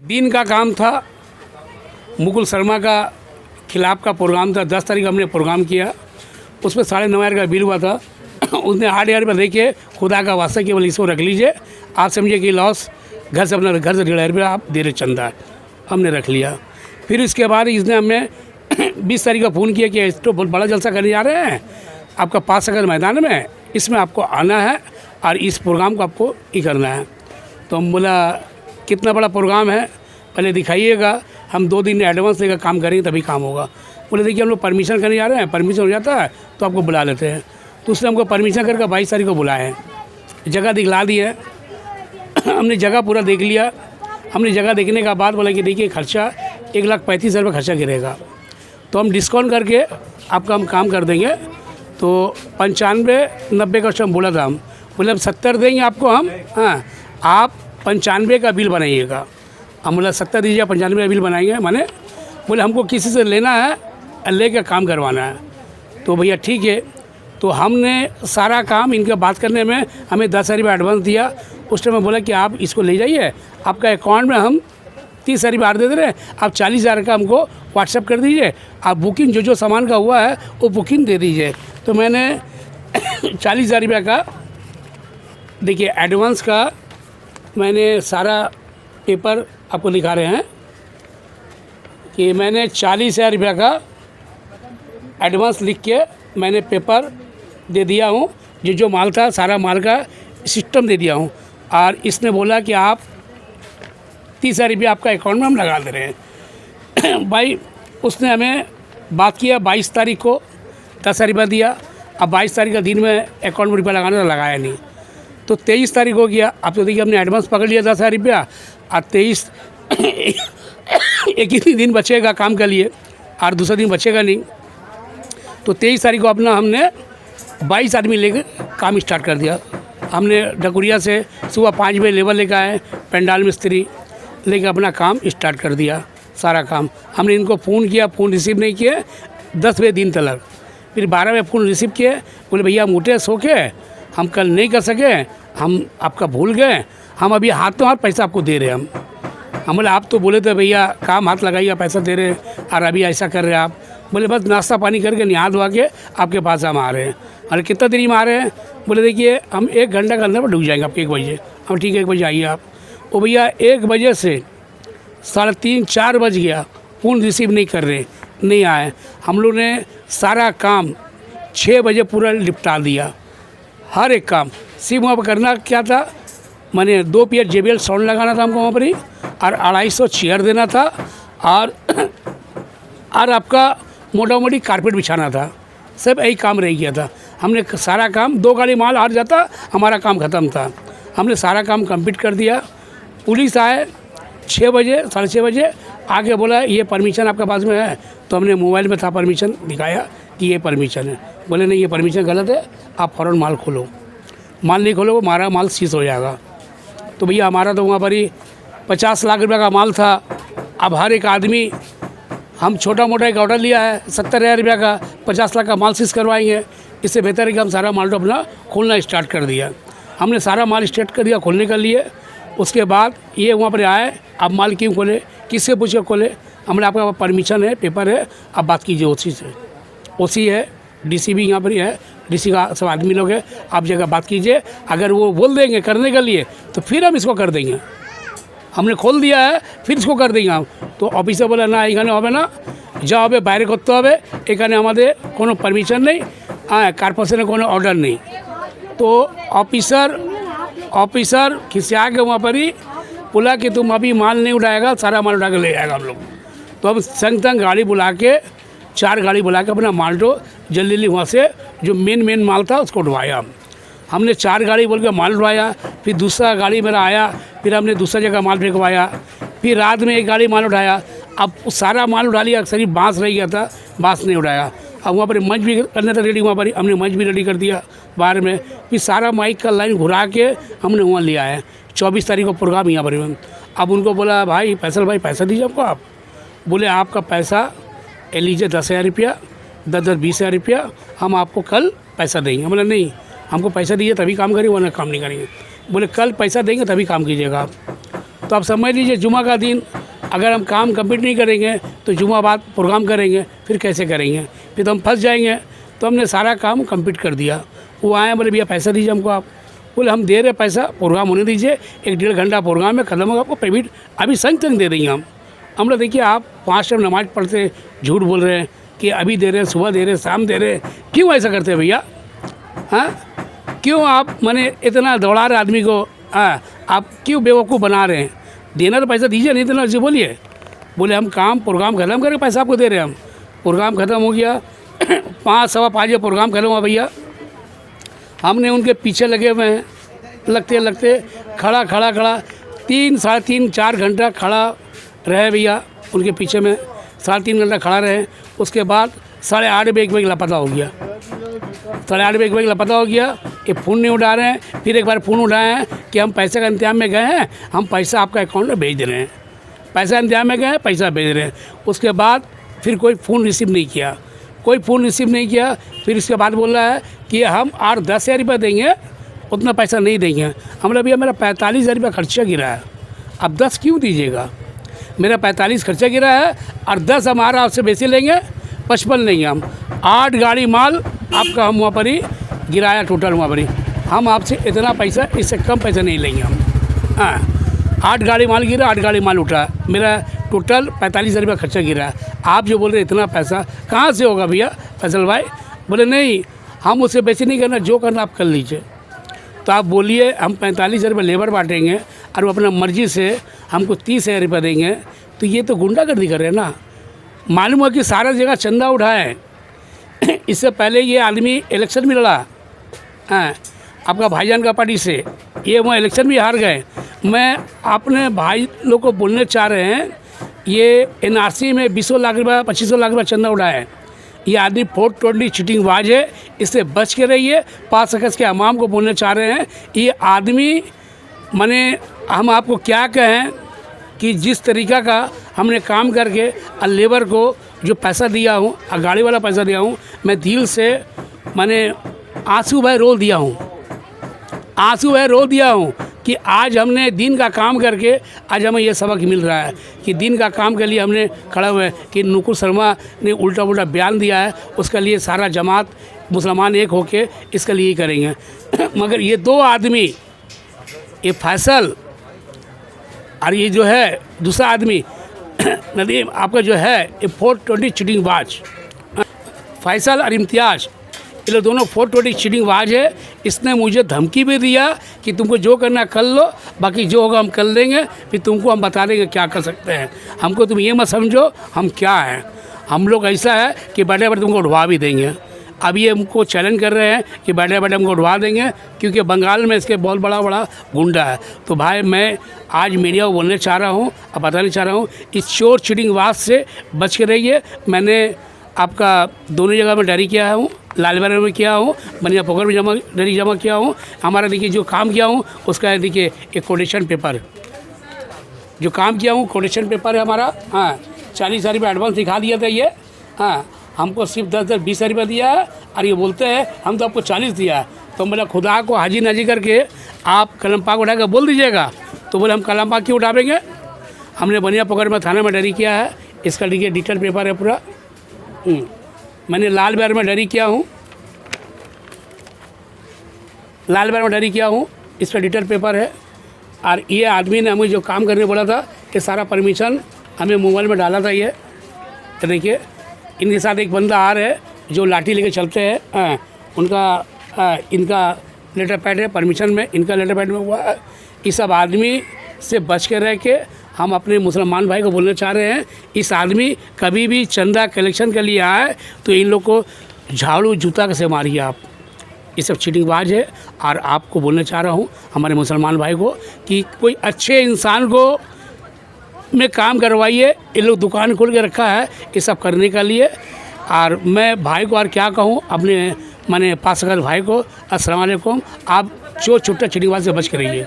दिन का काम था, मुकुल शर्मा का खिलाफ का प्रोग्राम था। 10 तारीख हमने प्रोग्राम किया, उसमें 9,500 का बिल हुआ था। उसने 8,000 रुपये देके खुदा का वास्ता केवल इसको रख लीजिए, आप समझिए कि लॉस, घर से अपना घर से 1,500 रुपया आप दे रहे चंदा, हमने रख लिया। फिर इसके बाद इसने हमें 20 तारीख का फ़ोन किया कि इस तो बहुत बड़ा जलसा करने जा रहे हैं आपका 5 सकल मैदान में, इसमें आपको आना है और इस प्रोग्राम को आपको ये करना है। तो हम बोला कितना बड़ा प्रोग्राम है, पहले दिखाइएगा, हम 2 दिन एडवांस लेकर काम करेंगे तभी काम होगा। बोले देखिए हम लोग परमिशन करने जा रहे हैं, परमिशन हो जाता है तो आपको बुला लेते हैं। तो उसने हमको परमिशन करके 22 तारीख को बुलाए हैं, जगह दिखला दी है। हमने जगह पूरा देख लिया। हमने जगह देखने का बाद बोला कि देखिए खर्चा 1,35,000 रुपये खर्चा गिरेगा, तो हम डिस्काउंट करके आपका हम काम कर देंगे। तो 95-90 का हम बोला था, हम बोले अब 70 देंगे आपको हम, हाँ आप 95 का बिल बनाइएगा। हम बोला 70 दीजिए, 95 का बिल बनाएंगे। माने बोले हमको किसी से लेना है, लेकर काम करवाना है। तो भैया ठीक है। तो हमने सारा काम इनके बात करने में हमें 10,000 रुपये एडवांस दिया। उस टाइम में बोला कि आप इसको ले जाइए, आपका अकाउंट में हम 30,000 रुपये दे रहे हैं, आप 40,000 का हमको व्हाट्सएप कर दीजिए, आप बुकिंग जो सामान का हुआ है वो बुकिंग दे दीजिए। तो मैंने 40,000 रुपये का देखिए एडवांस का मैंने सारा पेपर आपको दिखा रहे हैं कि मैंने 40,000 रुपये का एडवांस लिख के मैंने पेपर दे दिया हूँ। जो माल था सारा माल का सिस्टम दे दिया हूँ, और इसने बोला कि आप 30,000 रुपये आपका अकाउंट में हम लगा दे रहे हैं। भाई उसने हमें बात किया 22 तारीख को 10,000 रुपये दिया। अब 22 तारीख का दिन में अकाउंट में रुपया लगाना था, लगाया नहीं। तो 23 तारीख हो गया। अब तो देखिए हमने एडवांस पकड़ लिया 10,000 रुपया, और 23 एक ही दिन बचेगा काम के लिए और दूसरा दिन बचेगा नहीं। तो 23 तारीख को अपना हमने 22 आदमी लेकर काम स्टार्ट कर दिया। हमने ढकुरिया से सुबह 5 बजे लेबर लेकर आए, पंडाल मिस्त्री लेकर अपना काम स्टार्ट कर दिया। सारा काम हमने इनको फ़ोन किया, फ़ोन रिसीव नहीं किए 10 बजे दिन तक। फिर 12 बजे फ़ोन रिसीव किए, बोले भैया हम उठे सो के, हम कल नहीं कर सके, हम आपका भूल गए, हम अभी हाथों हाथ पैसा आपको दे रहे हैं। हम बोले आप तो बोले थे भैया काम हाथ लगाइए पैसा दे रहे हैं, और अभी ऐसा कर रहे हैं आप। बोले बस नाश्ता पानी करके नहा धोवा के आपके पास हम आ रहे हैं। अरे कितना देरी में आ रहे हैं? बोले देखिए हम 1 घंटा के अंदर डूब जाएंगे आपके 1 बजे। हम ठीक है 1 बजे आइए आप। वो भैया 1 बजे से 3:30-4 बज गया, फ़ोन रिसीव नहीं कर रहे, नहीं आए। हम लोग ने सारा काम 6 बजे पूरा निपटा दिया, हर एक काम। सिर्फ वहाँ पर करना क्या था, मैंने 2 पेयर JBL साउंड लगाना था हमको वहाँ पर ही, और 250 चेयर देना था, और आपका मोटा मोटी कारपेट बिछाना था। सब यही काम रह गया था। हमने सारा काम, 2 गाड़ी माल आ जाता, हमारा काम ख़त्म था। हमने सारा काम कंप्लीट कर दिया। पुलिस आए 6 बजे, 6:30 बजे आके बोला ये परमिशन आपके पास में है। तो हमने मोबाइल में था परमिशन, दिखाया कि ये परमिशन है। बोले नहीं ये परमिशन गलत है, आप फ़ौरन माल खोलो, माल नहीं खोलो हमारा माल सीज हो जाएगा। तो भैया हमारा तो वहाँ पर ही 50 लाख रुपये का माल था। अब हर एक आदमी, हम छोटा मोटा एक ऑर्डर लिया है 70,000 रुपये का, 50 लाख का माल सीज करवाएंगे। इससे बेहतर है कि हम सारा माल तो अपना खोलना स्टार्ट कर दिया। हमने सारा माल स्टार्ट कर दिया खोलने के लिए। उसके बाद ये वहाँ पर आए, आप माल क्यों खोले, किससे पूछे खोले? हमने आपका परमिशन है, पेपर है, आप बात कीजिए ओसी से। ओसी है, DC भी यहाँ पर ही है, DC का सब आदमी लोग है, आप जगह बात कीजिए। अगर वो बोल देंगे करने के लिए तो फिर हम इसको कर देंगे। हमने खोल दिया है, फिर इसको कर देंगे हम। तो ऑफिसर बोला ना एखाने হবে না, যা হবে বাইরে করতে হবে, এখানে আমাদের কোনো পারমিশন নেই, হ্যাঁ কর্পোরেশনের কোনো অর্ডার নেই। तो ऑफिसर खिसिया के वहाँ पर ही बोला कि तुम अभी माल नहीं उठाएगा, सारा माल उठा के ले जाएगा हम लोग। तो हम संग गाड़ी बुला के, 4 गाड़ी बुला के अपना माल तो जल्दी वहाँ से जो मेन माल था उसको उठवाया। हमने 4 गाड़ी बोल के माल उठवाया। फिर दूसरा गाड़ी मेरा आया, फिर हमने दूसरा जगह माल फेंकवाया। फिर रात में 1 गाड़ी माल उठाया। अब सारा माल उठा लिया, सिर्फ बांस रह गया था, बांस नहीं उठाया। अब वहाँ पर मंच भी करना था रेडी, वहाँ पर हमने मंच भी रेडी कर दिया बाहर में। फिर सारा माइक का लाइन घुरा के हमने वहाँ लिया है। 24 तारीख को प्रोग्राम यहाँ पर। अब उनको बोला भाई फैसल भाई पैसा दीजिए हमको। आप बोले आपका पैसा ले लीजिए 10,000 रुपया, 10-10 20,000 रुपया, हम आपको कल पैसा देंगे। बोला नहीं हमको पैसा दीजिए तभी काम करेंगे, वरना काम नहीं करेंगे। बोले कल पैसा देंगे तभी काम कीजिएगा आप। तो आप समझ लीजिए जुमा का दिन अगर हम काम कंप्लीट नहीं करेंगे तो जुमा बाद प्रोग्राम करेंगे, फिर कैसे करेंगे, फिर तो हम फंस जाएंगे। तो हमने सारा काम कंप्लीट कर दिया। वो आए बोले भैया पैसा दीजिए हमको आप। बोले हम दे रहे पैसा, प्रोग्राम होने दीजिए, 1-1.5 घंटा प्रोग्राम में ख़त्म होगा, आपको पेमेंट अभी संग दे देंगे हम। हम लोग देखिए आप 5 टाइम नमाज़ पढ़ते झूठ बोल रहे हैं कि अभी दे रहे हैं, सुबह दे रहे हैं, शाम दे रहे हैं, क्यों ऐसा करते हैं भैया? हाँ, क्यों आप माने इतना दौड़ा रहे आदमी को? हाँ, आप क्यों बेवकूफ़ बना रहे हैं? देना तो पैसा दीजिए, नहीं देना जी बोलिए। बोले हम काम प्रोग्राम ख़त्म करके पैसा आपको दे रहे हैं हम। प्रोग्राम ख़त्म हो गया 5 सवा 5 बजे प्रोग्राम ख़त्म हुआ भैया। हमने उनके पीछे लगे हुए हैं, लगते खड़ा 3 साढ़े 3 4 घंटा खड़ा रहे भैया उनके पीछे में, 3.5 घंटा खड़ा रहे। उसके बाद 8:30 बजे 1 बजे लापता हो गया। 8:30 बजे 1 बजे लापता हो गया। ये फ़ोन नहीं उठा रहे हैं। फिर एक बार फ़ोन उठाए हैं कि हम पैसे का इंतजाम में गए हैं, हम पैसा आपका अकाउंट में भेज रहे हैं, पैसा इंतजाम में गए हैं, पैसा भेज रहे हैं। उसके बाद फिर कोई फ़ोन रिसीव नहीं किया, कोई फ़ोन रिसीव नहीं किया। फिर इसके बाद बोल रहा है कि हम 8-10 हज़ार रुपये देंगे, उतना पैसा नहीं देंगे। हमने भैया मेरा 45 हज़ार रुपये खर्चा गिरा है, अब 10 क्यों दीजिएगा? मेरा 45 खर्चा गिरा है और 10 हमारा आपसे बेसी लेंगे, 55 लेंगे हम। 8 गाड़ी माल आपका हम वहाँ पर ही गिराया टोटल वहाँ पर ही। हम आपसे इतना पैसा, इससे कम पैसा नहीं लेंगे हम। हाँ, 8 गाड़ी माल गिरा, 8 गाड़ी माल उठा, मेरा टोटल 45 हज़ार रुपये खर्चा गिरा। आप जो बोल रहे इतना पैसा कहाँ से होगा भैया फैसल भाई? बोले नहीं, हम उससे बेसी नहीं करना, जो करना आप कर लीजिए। तो आप बोलिए हम 45 हज़ार रुपये लेबर बांटेंगे और वो अपना मर्ज़ी से हमको 30 हज़ार रुपये देंगे, तो ये तो गुंडागर्दी कर रहे हैं ना। मालूम है कि सारा जगह चंदा उठाए। इससे पहले ये आदमी इलेक्शन भी लड़ा, हाँ, आपका भाईजान का पार्टी से, ये वहाँ इलेक्शन भी हार गए। मैं अपने भाई लोग को बोलने चाह रहे हैं, ये NRC में 20 लाख रुपये 25 लाख रुपये चंदा उठाए। ये आदमी 420 चीटिंगबाज है, इससे बच के रहिए। 5 अगस्त के अवाम को बोलने चाह रहे हैं, ये आदमी माने हम आपको क्या कहें कि जिस तरीक़ा का हमने काम करके और लेबर को जो पैसा दिया हूँ और गाड़ी वाला पैसा दिया हूँ, मैं दिल से माने आंसू भाई रो दिया हूँ, आंसू भाई रो दिया हूँ कि आज हमने दिन का काम करके आज हमें ये सबक मिल रहा है कि दिन का काम के लिए हमने खड़ा हुए कि नुकुर शर्मा ने उल्टा पुल्टा बयान दिया है, उसके लिए सारा जमात मुसलमान एक होके इसके लिए ही करेंगे। मगर ये 2 आदमी, ये फैसल और ये जो है दूसरा आदमी नदीम आपका जो है, ये 420 चीटिंगबाज, फैसल और इम्तियाज़, ये लोग दोनों 420 चीटिंगबाज है। इसने मुझे धमकी भी दिया कि तुमको जो करना कर लो, बाकी जो होगा हम कर लेंगे, फिर तुमको हम बता देंगे क्या कर सकते हैं। हमको तुम ये मत समझो हम क्या हैं, हम लोग ऐसा है कि बैठे बैठे तुमको उठवा भी देंगे। अब ये हमको चैलेंज कर रहे हैं कि बैठे बैठे हमको उठवा देंगे, क्योंकि बंगाल में इसके बहुत बड़ा गुंडा है। तो भाई मैं आज मीडिया को बोलने चाह रहा हूँ, अब बताना चाह रहा हूँ, इस चोर चीटिंगबाज से बच के रहिए। मैंने आपका दोनों जगह में डायरी किया हूँ, लालबाग में किया हूँ, बनिया पोखर में डायरी जमा किया हूँ। हमारा देखिए जो काम किया हूँ उसका देखिए एक कोटेशन पेपर, जो काम किया हूँ कोटेशन पेपर है हमारा। हाँ, 40 हज़ार रुपये एडवांस दिखा दिया था ये। हाँ, हमको सिर्फ 10-20 हज़ार रुपये दिया है और ये बोलते हैं हम तो आपको 40 दिया है। तो बोला खुदा को हाजी नाजी करके आप कलम पाक उठा कर बोल दीजिएगा। तो बोले हम कलम पाक क्यों उठाएंगे? हमने बनिया पोखर में थाने में डायरी किया है, इसका देखिए डिटेल पेपर है पूरा। मैंने लालबाग में डायरी किया हूँ, लालबाग में डायरी किया हूँ, इसका डिटेल पेपर है। और ये आदमी ने हमें जो काम करने बोला था, ये सारा परमिशन हमें मोबाइल में डाला था। ये तो देखिए इनके साथ एक बंदा आ रहा है जो लाठी लेके चलते हैं, उनका इनका लेटर पैड है, परमिशन में इनका लेटर पैड में हुआ है। इस सब आदमी से बच के रह के हम अपने मुसलमान भाई को बोलना चाह रहे हैं, इस आदमी कभी भी चंदा कलेक्शन के लिए आए तो इन लोग को झाड़ू जूता से मारिए आप। ये सब चीटिंगबाज है। और आपको बोलना चाह रहा हूँ हमारे मुसलमान भाई को कि कोई अच्छे इंसान को में काम करवाइए। ये लोग दुकान खोल के रखा है ये सब करने के लिए। और मैं भाई को और क्या कहूँ अपने माने 5 अगस्त भाई को, अस्सलाम वालेकुम। आप जो छोटा चीटिंगबाज से बच के रहिए।